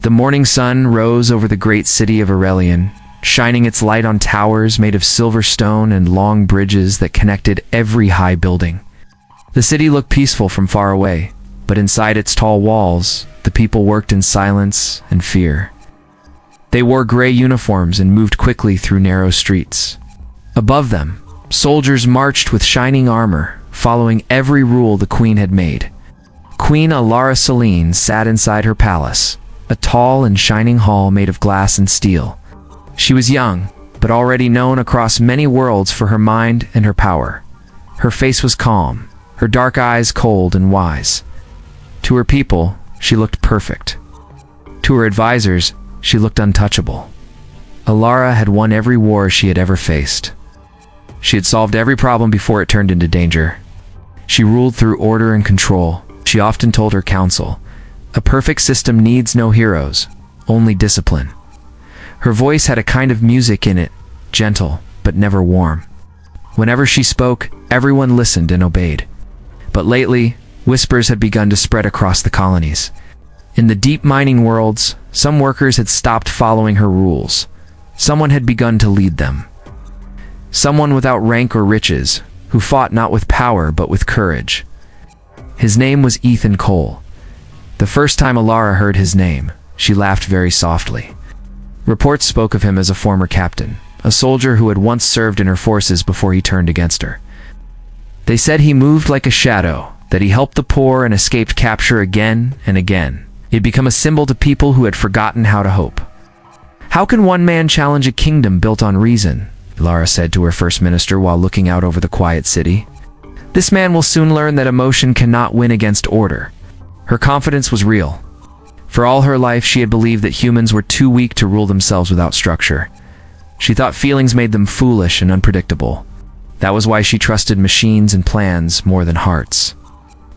The morning sun rose over the great city of Aurelian, shining its light on towers made of silver stone and long bridges that connected every high building. The city looked peaceful from far away, but inside its tall walls, the people worked in silence and fear. They wore gray uniforms and moved quickly through narrow streets. Above them, soldiers marched with shining armor, following every rule the queen had made. Queen Alara Selene sat inside her palace, a tall and shining hall made of glass and steel. She was young, but already known across many worlds for her mind and her power. Her face was calm, her dark eyes cold and wise. To her people, she looked perfect. To her advisors, she looked untouchable. Alara had won every war she had ever faced. She had solved every problem before it turned into danger. She ruled through order and control. She often told her council, "A perfect system needs no heroes, only discipline." Her voice had a kind of music in it, gentle, but never warm. Whenever she spoke, everyone listened and obeyed. But lately, whispers had begun to spread across the colonies. In the deep mining worlds, some workers had stopped following her rules. Someone had begun to lead them. Someone without rank or riches, who fought not with power but with courage. His name was Ethan Cole. The first time Alara heard his name, she laughed very softly. Reports spoke of him as a former captain, a soldier who had once served in her forces before he turned against her. They said he moved like a shadow, that he helped the poor and escaped capture again and again. He had become a symbol to people who had forgotten how to hope. "How can one man challenge a kingdom built on reason?" Alara said to her first minister while looking out over the quiet city. "This man will soon learn that emotion cannot win against order." Her confidence was real. For all her life, she had believed that humans were too weak to rule themselves without structure. She thought feelings made them foolish and unpredictable. That was why she trusted machines and plans more than hearts.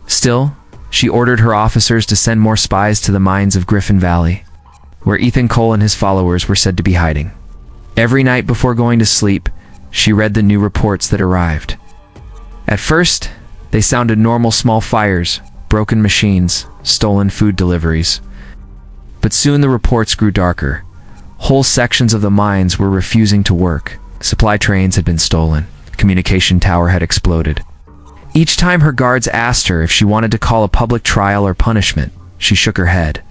Still, she ordered her officers to send more spies to the mines of Griffin Valley, where Ethan Cole and his followers were said to be hiding. Every night before going to sleep, she read the new reports that arrived. At first, they sounded normal small fires, broken machines, stolen food deliveries. But soon the reports grew darker. Whole sections of the mines were refusing to work. Supply trains had been stolen. The communication tower had exploded. Each time her guards asked her if she wanted to call a public trial or punishment, she shook her head.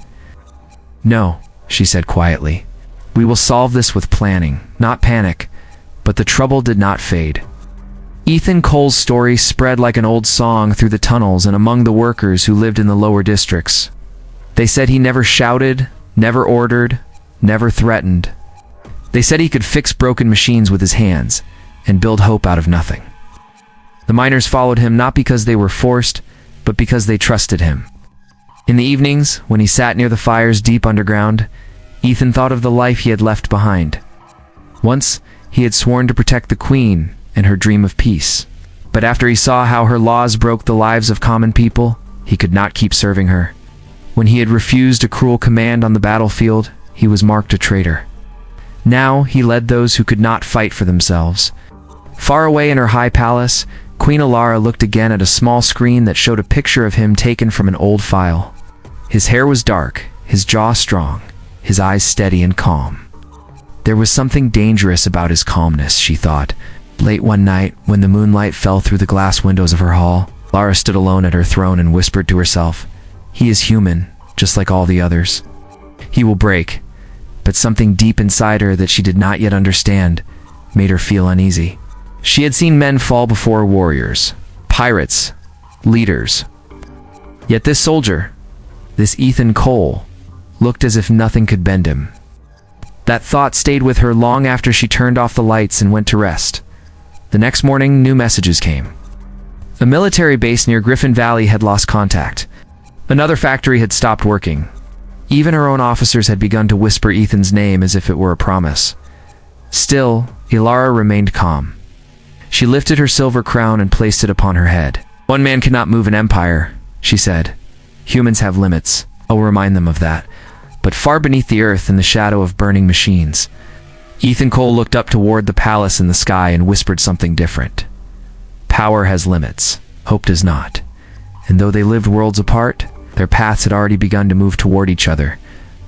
"No," she said quietly. "We will solve this with planning, not panic." But the trouble did not fade. Ethan Cole's story spread like an old song through the tunnels and among the workers who lived in the lower districts. They said he never shouted, never ordered, never threatened. They said he could fix broken machines with his hands and build hope out of nothing. The miners followed him not because they were forced, but because they trusted him. In the evenings, when he sat near the fires deep underground, Ethan thought of the life he had left behind. Once, he had sworn to protect the queen and her dream of peace. But after he saw how her laws broke the lives of common people, he could not keep serving her. When he had refused a cruel command on the battlefield, he was marked a traitor. Now he led those who could not fight for themselves. Far away in her high palace, Queen Alara looked again at a small screen that showed a picture of him taken from an old file. His hair was dark, his jaw strong, his eyes steady and calm. There was something dangerous about his calmness, she thought. Late one night, when the moonlight fell through the glass windows of her hall, Lara stood alone at her throne and whispered to herself, "He is human, just like all the others. He will break." But something deep inside her that she did not yet understand made her feel uneasy. She had seen men fall before warriors, pirates, leaders. Yet this soldier, this Ethan Cole, looked as if nothing could bend him. That thought stayed with her long after she turned off the lights and went to rest. The next morning, new messages came. A military base near Griffin Valley had lost contact. Another factory had stopped working. Even her own officers had begun to whisper Ethan's name as if it were a promise. Still, Alara remained calm. She lifted her silver crown and placed it upon her head. "One man cannot move an empire," she said. "Humans have limits. I'll remind them of that. But far beneath the earth, in the shadow of burning machines." Ethan Cole looked up toward the palace in the sky and whispered something different. "Power has limits. Hope does not." And though they lived worlds apart, their paths had already begun to move toward each other.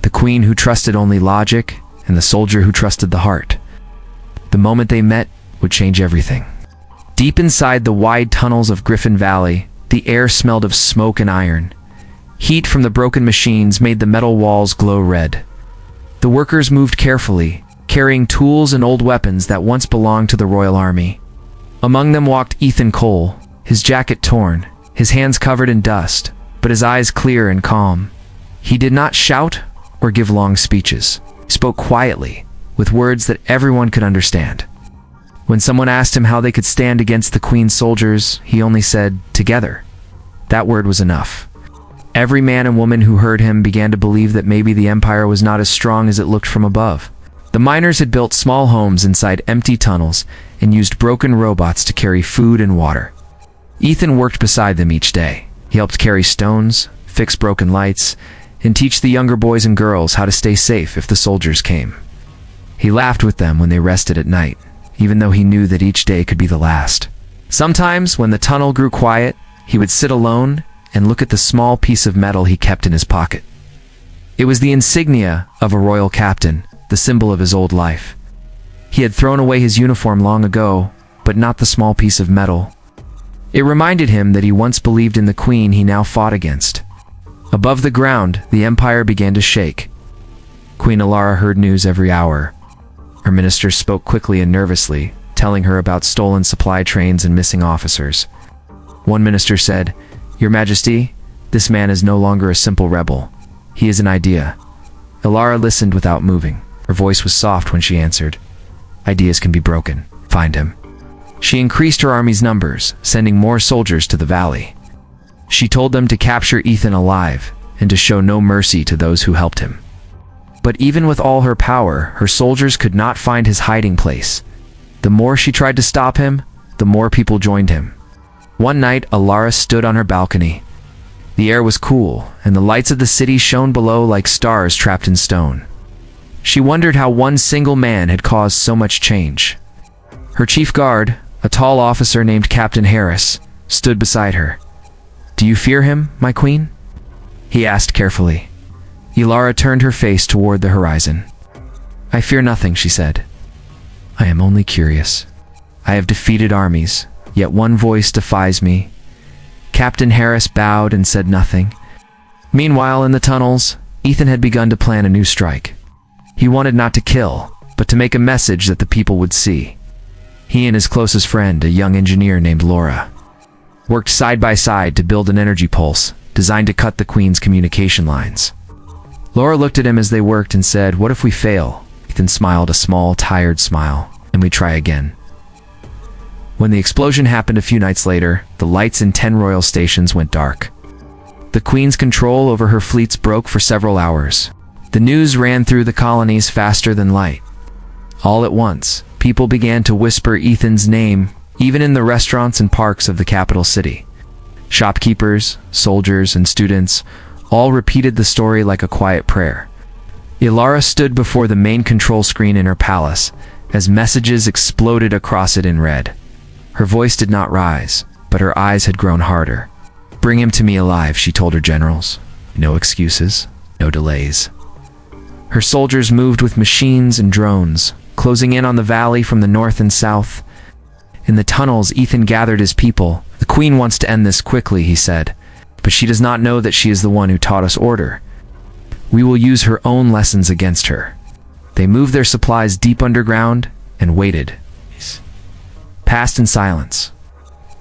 the queen who trusted only logic and the soldier who trusted the heart. The moment they met would change everything. Deep inside the wide tunnels of Griffin Valley, the air smelled of smoke and iron. Heat from the broken machines made the metal walls glow red. The workers moved carefully, carrying tools and old weapons that once belonged to the Royal Army. Among them walked Ethan Cole, his jacket torn, his hands covered in dust, but his eyes clear and calm. He did not shout or give long speeches. He spoke quietly, with words that everyone could understand. When someone asked him how they could stand against the Queen's soldiers, he only said, "Together." That word was enough. Every man and woman who heard him began to believe that maybe the Empire was not as strong as it looked from above. The miners had built small homes inside empty tunnels and used broken robots to carry food and water. Ethan worked beside them each day. He helped carry stones, fix broken lights, and teach the younger boys and girls how to stay safe if the soldiers came. He laughed with them when they rested at night, even though he knew that each day could be the last. Sometimes, when the tunnel grew quiet, he would sit alone and look at the small piece of metal he kept in his pocket. It was the insignia of a royal captain, the symbol of his old life. He had thrown away his uniform long ago, but not the small piece of metal. It reminded him that he once believed in the queen he now fought against. Above the ground, the Empire began to shake. Queen Alara heard news every hour. Her ministers spoke quickly and nervously, telling her about stolen supply trains and missing officers. One minister said, "Your Majesty, this man is no longer a simple rebel. He is an idea." Alara listened without moving. Her voice was soft when she answered, "Ideas can be broken. Find him." She increased her army's numbers, sending more soldiers to the valley. She told them to capture Ethan alive and to show no mercy to those who helped him. But even with all her power, her soldiers could not find his hiding place. The more she tried to stop him, the more people joined him. One night, Alara stood on her balcony. The air was cool, and the lights of the city shone below like stars trapped in stone. She wondered how one single man had caused so much change. Her chief guard, a tall officer named Captain Harris, stood beside her. "Do you fear him, my queen?" he asked carefully. Alara turned her face toward the horizon. "I fear nothing," she said. "I am only curious. I have defeated armies, yet one voice defies me." Captain Harris bowed and said nothing. Meanwhile, in the tunnels, Ethan had begun to plan a new strike. He wanted not to kill, but to make a message that the people would see. He and his closest friend, a young engineer named Laura, worked side by side to build an energy pulse designed to cut the Queen's communication lines. Laura looked at him as they worked and said, "What if we fail?" Ethan smiled a small, tired smile, "And we try again." When the explosion happened a few nights later, the lights in 10 royal stations went dark. The Queen's control over her fleets broke for several hours. The news ran through the colonies faster than light. All at once, people began to whisper Ethan's name, even in the restaurants and parks of the capital city. Shopkeepers, soldiers, and students all repeated the story like a quiet prayer. Alara stood before the main control screen in her palace as messages exploded across it in red. Her voice did not rise, but her eyes had grown harder. "Bring him to me alive," she told her generals. No excuses, no delays. Her soldiers moved with machines and drones, closing in on the valley from the north and south. In the tunnels, Ethan gathered his people. "The Queen wants to end this quickly," he said, "but she does not know that she is the one who taught us order. We will use her own lessons against her." They moved their supplies deep underground and waited. Passed in silence.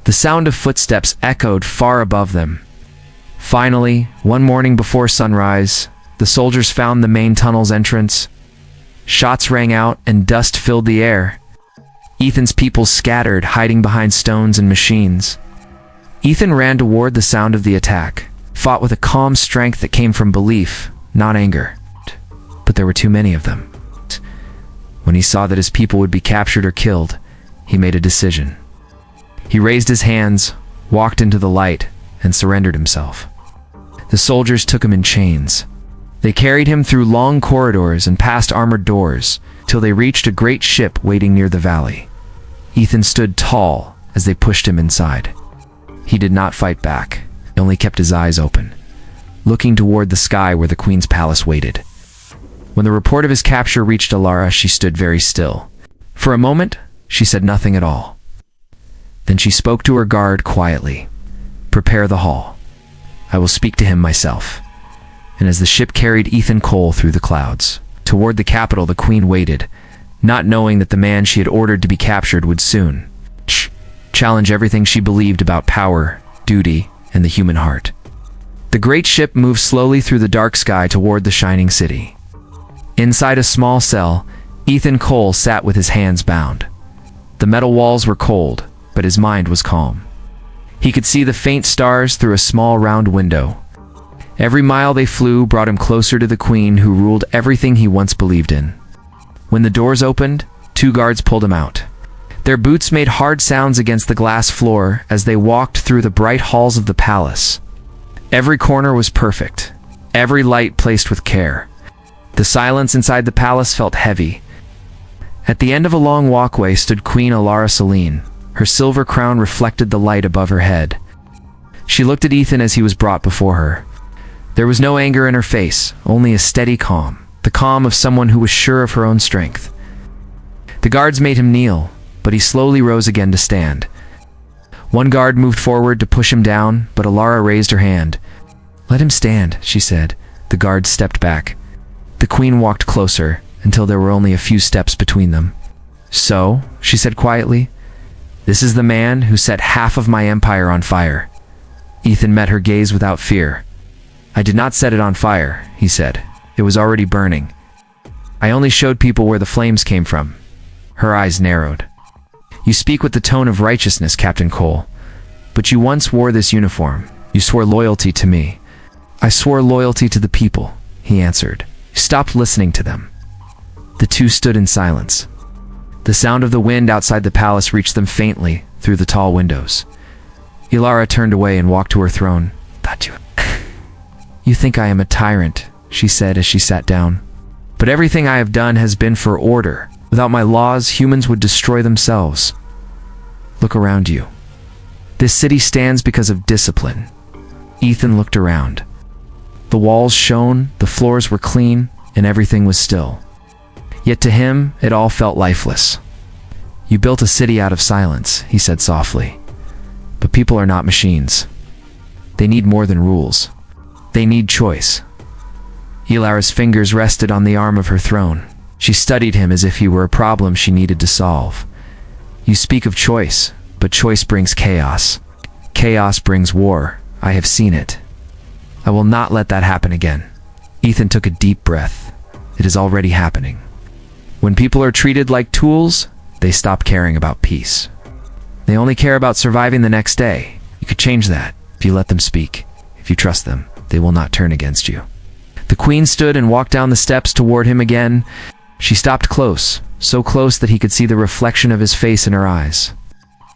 The sound of footsteps echoed far above them. Finally, one morning before sunrise, the soldiers found the main tunnel's entrance. Shots rang out and dust filled the air. Ethan's people scattered, hiding behind stones and machines. Ethan ran toward the sound of the attack, fought with a calm strength that came from belief, not anger. But there were too many of them. When he saw that his people would be captured or killed, he made a decision. He raised his hands, walked into the light, and surrendered himself. The soldiers took him in chains. They carried him through long corridors and past armored doors, till they reached a great ship waiting near the valley. Ethan stood tall as they pushed him inside. He did not fight back. He only kept his eyes open, looking toward the sky where the Queen's palace waited. When the report of his capture reached Alara, she stood very still. For a moment, she said nothing at all. Then she spoke to her guard quietly. "Prepare the hall. I will speak to him myself." And as the ship carried Ethan Cole through the clouds toward the capital, the Queen waited, not knowing that the man she had ordered to be captured would soon challenge everything she believed about power, duty, and the human heart. The great ship moved slowly through the dark sky toward the shining city. Inside a small cell, Ethan Cole sat with his hands bound. The metal walls were cold, but his mind was calm. He could see the faint stars through a small round window. Every mile they flew brought him closer to the Queen who ruled everything he once believed in. When the doors opened, 2 guards pulled him out. Their boots made hard sounds against the glass floor as they walked through the bright halls of the palace. Every corner was perfect, every light placed with care. The silence inside the palace felt heavy. At the end of a long walkway stood Queen Alara Selene. Her silver crown reflected the light above her head. She looked at Ethan as he was brought before her. There was no anger in her face, only a steady calm, the calm of someone who was sure of her own strength. The guards made him kneel, but he slowly rose again to stand. One guard moved forward to push him down, but Alara raised her hand. "Let him stand," she said. The guards stepped back. The Queen walked closer, until there were only a few steps between them. "So," she said quietly, "this is the man who set half of my empire on fire." Ethan met her gaze without fear. "I did not set it on fire," he said. "It was already burning. I only showed people where the flames came from." Her eyes narrowed. "You speak with the tone of righteousness, Captain Cole. But you once wore this uniform. You swore loyalty to me." "I swore loyalty to the people," he answered. "You stopped listening to them." The two stood in silence. The sound of the wind outside the palace reached them faintly through the tall windows. Alara turned away and walked to her throne. "You think I am a tyrant," she said as she sat down. "But everything I have done has been for order. Without my laws, humans would destroy themselves. Look around you. This city stands because of discipline." Ethan looked around. The walls shone, the floors were clean, and everything was still. Yet to him, it all felt lifeless. "You built a city out of silence," he said softly. "But people are not machines. They need more than rules. They need choice." Alara's fingers rested on the arm of her throne. She studied him as if he were a problem she needed to solve. "You speak of choice, but choice brings chaos. Chaos brings war. I have seen it. I will not let that happen again." Ethan took a deep breath. It is already happening. When people are treated like tools, they stop caring about peace. They only care about surviving the next day. You could change that if you let them speak. If you trust them, they will not turn against you. The Queen stood and walked down the steps toward him again. She stopped close, so close that he could see the reflection of his face in her eyes.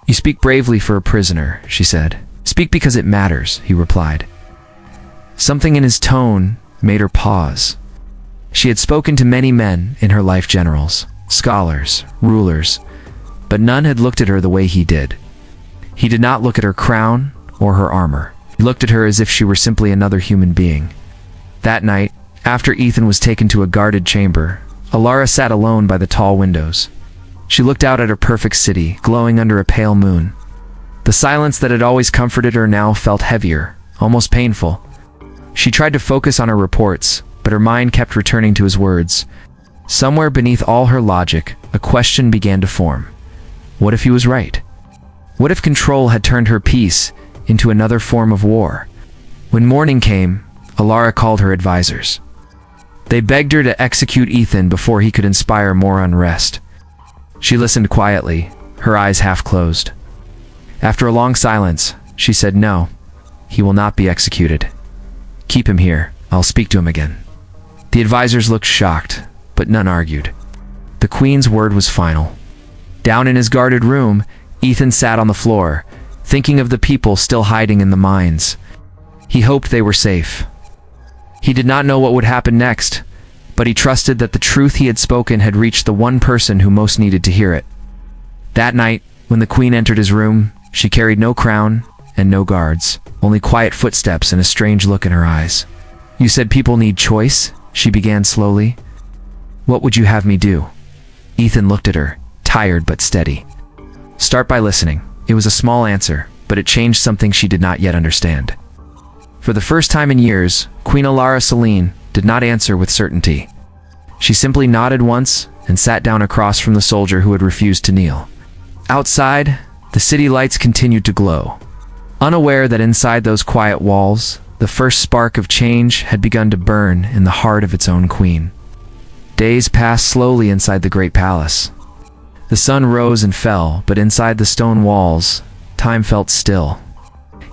"You speak bravely for a prisoner," she said. "Speak because it matters," he replied. Something in his tone made her pause. She had spoken to many men in her life, generals, scholars, rulers, but none had looked at her the way he did. He did not look at her crown or her armor. He looked at her as if she were simply another human being. That night, after Ethan was taken to a guarded chamber, Alara sat alone by the tall windows. She looked out at her perfect city, glowing under a pale moon. The silence that had always comforted her now felt heavier, almost painful. She tried to focus on her reports, but her mind kept returning to his words. Somewhere beneath all her logic, a question began to form. What if he was right? What if control had turned her peace into another form of war? When morning came, Alara called her advisors. They begged her to execute Ethan before he could inspire more unrest. She listened quietly, her eyes half closed. After a long silence, she said, "No, he will not be executed. Keep him here. I'll speak to him again." The advisors looked shocked, but none argued. The Queen's word was final. Down in his guarded room, Ethan sat on the floor, thinking of the people still hiding in the mines. He hoped they were safe. He did not know what would happen next, but he trusted that the truth he had spoken had reached the one person who most needed to hear it. That night, when the Queen entered his room, she carried no crown and no guards, only quiet footsteps and a strange look in her eyes. "You said people need choice?" she began slowly. What would you have me do? Ethan looked at her, tired but steady. Start by listening. It was a small answer, but it changed something she did not yet understand. For the first time in years, Queen Alara Selene did not answer with certainty. She simply nodded once and sat down across from the soldier who had refused to kneel. Outside, the city lights continued to glow. Unaware that inside those quiet walls, the first spark of change had begun to burn in the heart of its own queen. Days passed slowly inside the great palace. The sun rose and fell, but inside the stone walls, time felt still.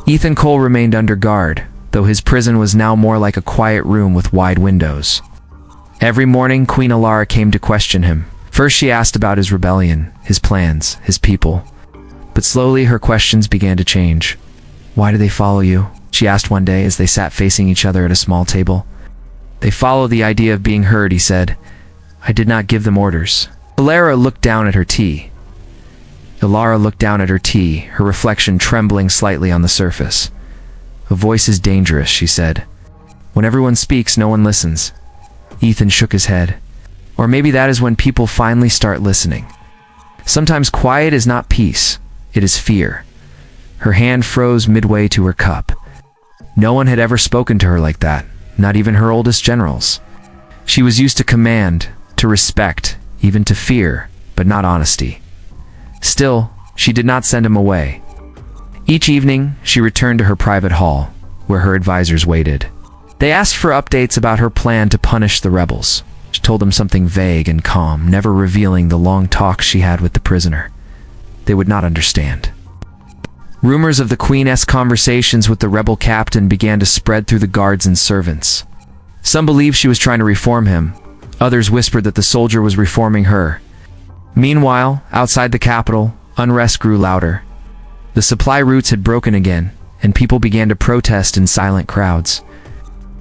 Ethan Cole remained under guard, though his prison was now more like a quiet room with wide windows. Every morning, Queen Alara came to question him. First she asked about his rebellion, his plans, his people. But slowly her questions began to change. Why do they follow you? She asked one day as they sat facing each other at a small table. They follow the idea of being heard, he said. I did not give them orders. Alara looked down at her tea. Her reflection trembling slightly on the surface. A voice is dangerous, she said. When everyone speaks, no one listens. Ethan shook his head. Or maybe that is when people finally start listening. Sometimes quiet is not peace, it is fear. Her hand froze midway to her cup. No one had ever spoken to her like that, not even her oldest generals. She was used to command, to respect, even to fear, but not honesty. Still, she did not send him away. Each evening, she returned to her private hall, where her advisors waited. They asked for updates about her plan to punish the rebels. She told them something vague and calm, never revealing the long talks she had with the prisoner. They would not understand. Rumors of the Queen's conversations with the rebel captain began to spread through the guards and servants. Some believed she was trying to reform him. Others whispered that the soldier was reforming her. Meanwhile, outside the capital, unrest grew louder. The supply routes had broken again, and people began to protest in silent crowds.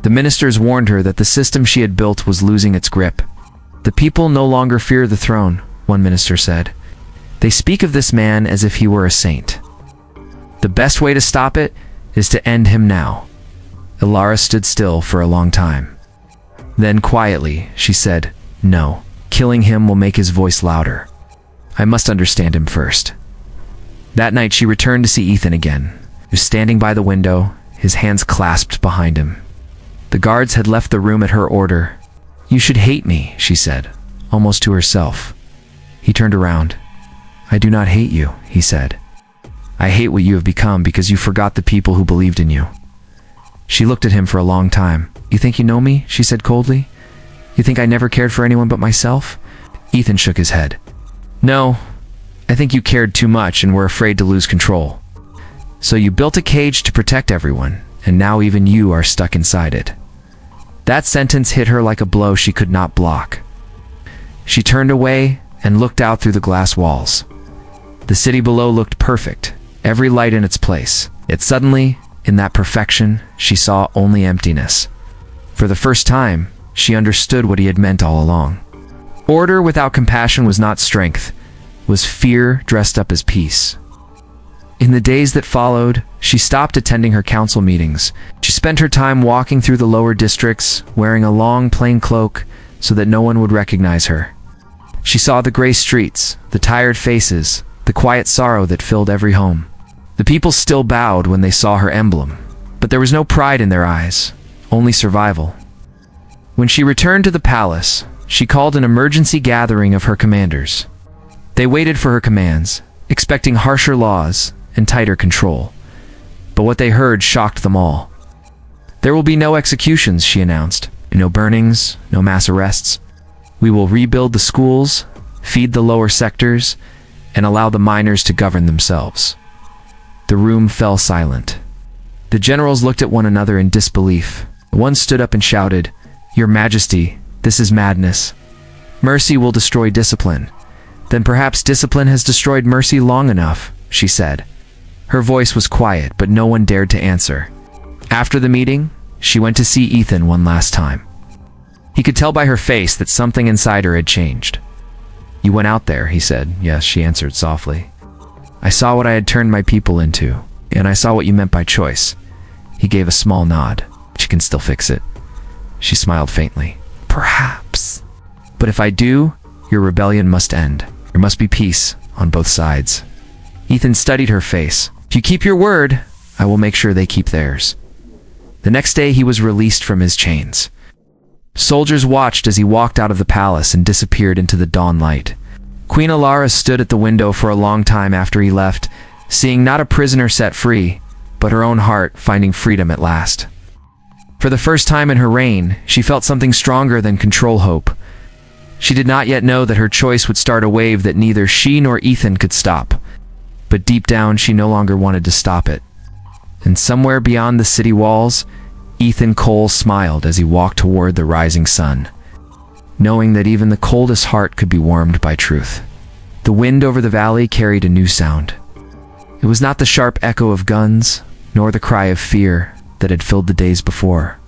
The ministers warned her that the system she had built was losing its grip. The people no longer fear the throne, one minister said. They speak of this man as if he were a saint. The best way to stop it is to end him now. Alara stood still for a long time. Then quietly, she said, No, killing him will make his voice louder. I must understand him first. That night she returned to see Ethan again. He was standing by the window, his hands clasped behind him. The guards had left the room at her order. You should hate me, she said, almost to herself. He turned around. I do not hate you, he said. I hate what you have become because you forgot the people who believed in you. She looked at him for a long time. You think you know me? She said coldly. You think I never cared for anyone but myself? Ethan shook his head. No, I think you cared too much and were afraid to lose control. So you built a cage to protect everyone, and now even you are stuck inside it. That sentence hit her like a blow she could not block. She turned away and looked out through the glass walls. The city below looked perfect, every light in its place. Yet suddenly, in that perfection, she saw only emptiness. For the first time, she understood what he had meant all along. Order without compassion was not strength, it was fear dressed up as peace. In the days that followed, she stopped attending her council meetings. She spent her time walking through the lower districts, wearing a long plain cloak so that no one would recognize her. She saw the gray streets, the tired faces, the quiet sorrow that filled every home. The people still bowed when they saw her emblem, but there was no pride in their eyes, only survival. When she returned to the palace, she called an emergency gathering of her commanders. They waited for her commands, expecting harsher laws and tighter control. But what they heard shocked them all. There will be no executions, she announced. No burnings, no mass arrests. We will rebuild the schools, feed the lower sectors, and allow the miners to govern themselves. The room fell silent. The generals looked at one another in disbelief. One stood up and shouted, Your Majesty, this is madness. Mercy will destroy discipline. Then perhaps discipline has destroyed mercy long enough, she said. Her voice was quiet, but no one dared to answer. After the meeting, she went to see Ethan one last time. He could tell by her face that something inside her had changed. You went out there, he said. Yes, she answered softly. I saw what I had turned my people into, and I saw what you meant by choice. He gave a small nod. She can still fix it. She smiled faintly. Perhaps. But if I do, your rebellion must end. There must be peace on both sides." Ethan studied her face. "If you keep your word, I will make sure they keep theirs." The next day he was released from his chains. Soldiers watched as he walked out of the palace and disappeared into the dawn light. Queen Alara stood at the window for a long time after he left, seeing not a prisoner set free, but her own heart finding freedom at last. For the first time in her reign, she felt something stronger than control hope. She did not yet know that her choice would start a wave that neither she nor Ethan could stop. But deep down, she no longer wanted to stop it. And somewhere beyond the city walls, Ethan Cole smiled as he walked toward the rising sun, knowing that even the coldest heart could be warmed by truth. The wind over the valley carried a new sound. It was not the sharp echo of guns, nor the cry of fear that had filled the days before.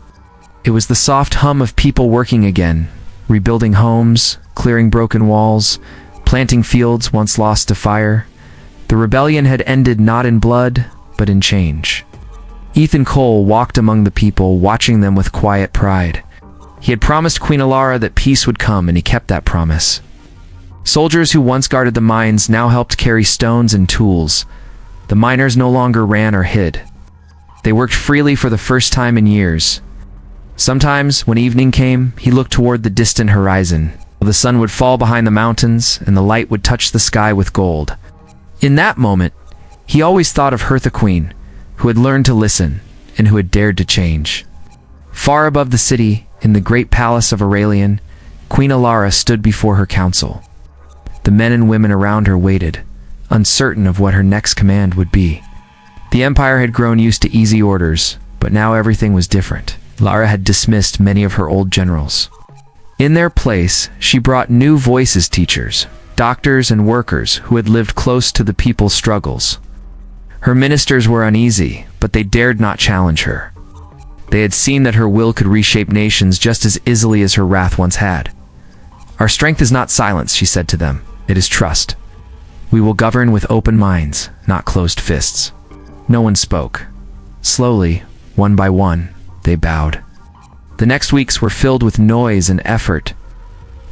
It was the soft hum of people working again, rebuilding homes, clearing broken walls, planting fields once lost to fire. The rebellion had ended not in blood, but in change. Ethan Cole walked among the people, watching them with quiet pride. He had promised Queen Alara that peace would come, and he kept that promise. Soldiers who once guarded the mines now helped carry stones and tools. The miners no longer ran or hid. They worked freely for the first time in years. Sometimes, when evening came, he looked toward the distant horizon. The sun would fall behind the mountains, and the light would touch the sky with gold. In that moment, he always thought of Hertha Queen, who had learned to listen, and who had dared to change. Far above the city, in the great palace of Aurelian, Queen Alara stood before her council. The men and women around her waited, uncertain of what her next command would be. The empire had grown used to easy orders, but now everything was different. Lara had dismissed many of her old generals. In their place, she brought new voices, teachers, doctors, and workers who had lived close to the people's struggles. Her ministers were uneasy, but they dared not challenge her. They had seen that her will could reshape nations just as easily as her wrath once had. "Our strength is not silence," she said to them. "It is trust. We will govern with open minds, not closed fists." No one spoke. Slowly, one by one, they bowed. The next weeks were filled with noise and effort.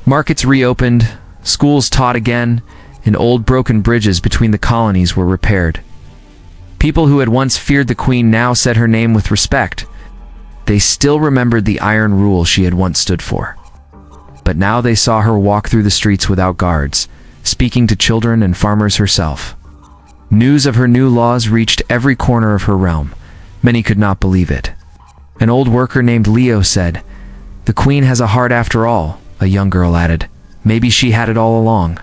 Markets reopened, schools taught again, and old broken bridges between the colonies were repaired. People who had once feared the queen now said her name with respect. They still remembered the iron rule she had once stood for. But now they saw her walk through the streets without guards, speaking to children and farmers herself. News of her new laws reached every corner of her realm. Many could not believe it. An old worker named Leo said, "The queen has a heart after all," a young girl added. "Maybe she had it all along.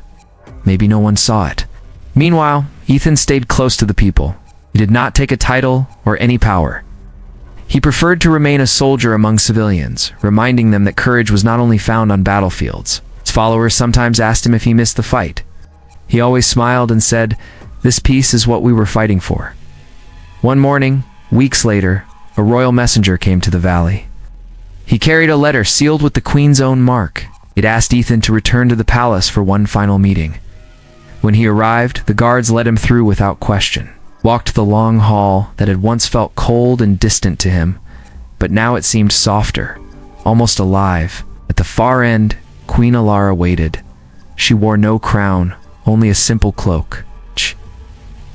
Maybe no one saw it." Meanwhile, Ethan stayed close to the people. He did not take a title or any power. He preferred to remain a soldier among civilians, reminding them that courage was not only found on battlefields. His followers sometimes asked him if he missed the fight. He always smiled and said, "This peace is what we were fighting for." One morning, weeks later, a royal messenger came to the valley. He carried a letter sealed with the queen's own mark. It asked Ethan to return to the palace for one final meeting. When he arrived, the guards let him through without question. Walked the long hall that had once felt cold and distant to him, but now it seemed softer, almost alive. At the far end, Queen Alara waited. She wore no crown, only a simple cloak.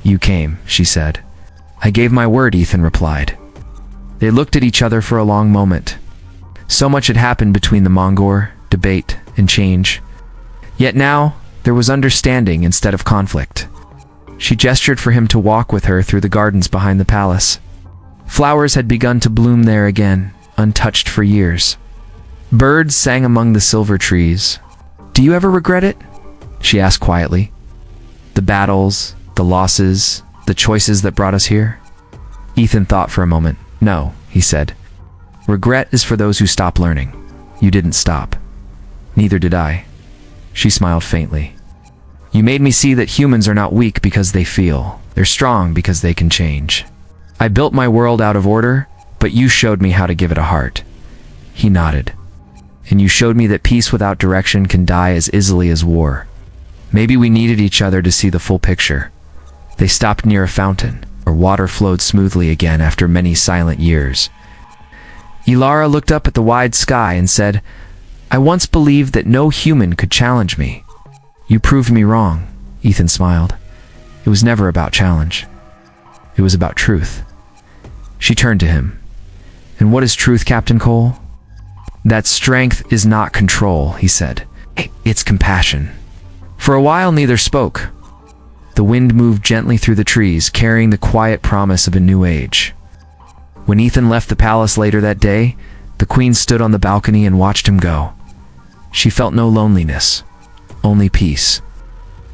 "You came," she said. "I gave my word," Ethan replied. They looked at each other for a long moment. So much had happened between the Mongor, debate, and change. Yet now, there was understanding instead of conflict. She gestured for him to walk with her through the gardens behind the palace. Flowers had begun to bloom there again, untouched for years. Birds sang among the silver trees. "Do you ever regret it?" she asked quietly. "The battles, the losses, the choices that brought us here?" Ethan thought for a moment. "No," he said. "Regret is for those who stop learning. You didn't stop. Neither did I." She smiled faintly. "You made me see that humans are not weak because they feel. They're strong because they can change. I built my world out of order, but you showed me how to give it a heart." He nodded. "And you showed me that peace without direction can die as easily as war. Maybe we needed each other to see the full picture." They stopped near a fountain, where water flowed smoothly again after many silent years. Ilara looked up at the wide sky and said, I once believed that no human could challenge me. You proved me wrong, Ethan smiled. It was never about challenge. It was about truth. She turned to him. And what is truth, Captain Cole? That strength is not control, he said. It's compassion. For a while, neither spoke. The wind moved gently through the trees, carrying the quiet promise of a new age. When Ethan left the palace later that day, the queen stood on the balcony and watched him go. She felt no loneliness, only peace.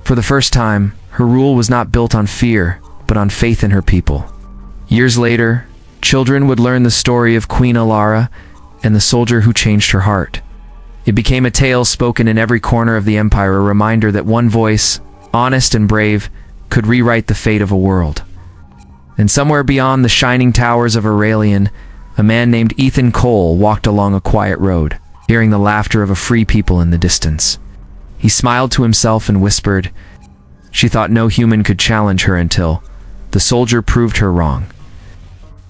For the first time, her rule was not built on fear, but on faith in her people. Years later, children would learn the story of Queen Alara and the soldier who changed her heart. It became a tale spoken in every corner of the empire, a reminder that one voice, honest and brave, could rewrite the fate of a world. And somewhere beyond the shining towers of Aurelian, a man named Ethan Cole walked along a quiet road, hearing the laughter of a free people in the distance. He smiled to himself and whispered, "She thought no human could challenge her until the soldier proved her wrong."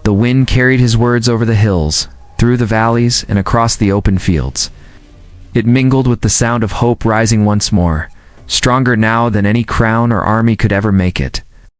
The wind carried his words over the hills, through the valleys, and across the open fields. It mingled with the sound of hope rising once more, stronger now than any crown or army could ever make it.